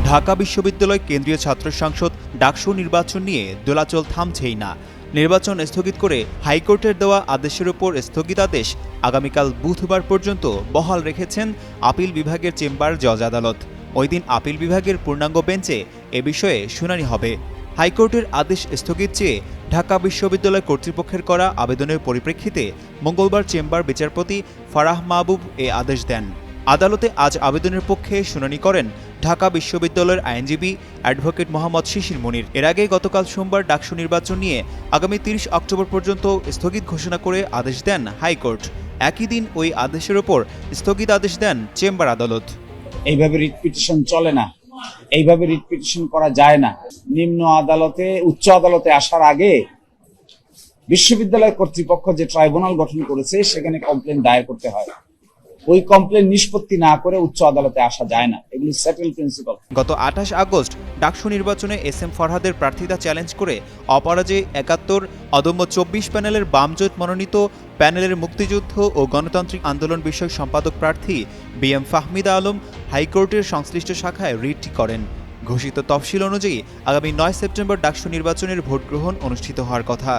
ঢাকা বিশ্ববিদ্যালয় কেন্দ্রীয় ছাত্র সংসদ ডাকসু নির্বাচন নিয়ে দোলাচল থামছেই না। নির্বাচন স্থগিত করে হাইকোর্টের দেওয়া আদেশের ওপর স্থগিতাদেশ আগামীকাল বুধবার পর্যন্ত বহাল রেখেছেন আপিল বিভাগের চেম্বার জজ আদালত। ওই দিন আপিল বিভাগের পূর্ণাঙ্গ বেঞ্চে এ বিষয়ে শুনানি হবে। হাইকোর্টের আদেশ স্থগিত চেয়ে ঢাকা বিশ্ববিদ্যালয় কর্তৃপক্ষের করা আবেদনের পরিপ্রেক্ষিতে মঙ্গলবার চেম্বার বিচারপতি ফারাহ মাহবুব এ আদেশ দেন। আদালতে আজ আবেদনের পক্ষে শুনানি করেন ঢাকা বিশ্ববিদ্যালয়ের আইনজীবী অ্যাডভোকেট মোহাম্মদ শিশির মুনির। এর আগে গতকাল সোমবার ডাকসু নির্বাচন নিয়ে আগামী ৩০ অক্টোবর পর্যন্ত স্থগিত ঘোষণা করে আদেশ দেন হাইকোর্ট। একই দিন ওই আদেশের ওপর স্থগিত আদেশ দেন চেম্বার আদালত। এইভাবে রিট পিটিশন চলে না, এইভাবে রিট পিটিশন করা যায় না। নিম্ন আদালতে উচ্চ আদালতে আসার আগে বিশ্ববিদ্যালয় কর্তৃপক্ষ যে ট্রাইব্যুনাল গঠন করেছে সেখানে কমপ্লেন দায়ের করতে হয়। ওই কমপ্লেন নিষ্পত্তি না করে উচ্চ আদালতে আসা যায় না, এগুলো সেটেল প্রিন্সিপাল। গত ২৮ আগস্ট ডাকসু নির্বাচনে এস.এম. ফরহাদের প্রার্থিতা চ্যালেঞ্জ করে অপরাজেয় ৭১, অদম্য ২৪ প্যানেলের বামজোট মনোনীত প্যানেলের মুক্তিযুদ্ধ ও গণতান্ত্রিক আন্দোলন বিষয়ক সম্পাদক প্রার্থী বি.এম. ফাহমিদা আলম হাইকোর্টের সংশ্লিষ্ট শাখায় রিটটি করেন। ঘোষিত তফসিল অনুযায়ী আগামী ৯ সেপ্টেম্বর ডাকসু নির্বাচনের ভোট গ্রহণ অনুষ্ঠিত হওয়ার কথা।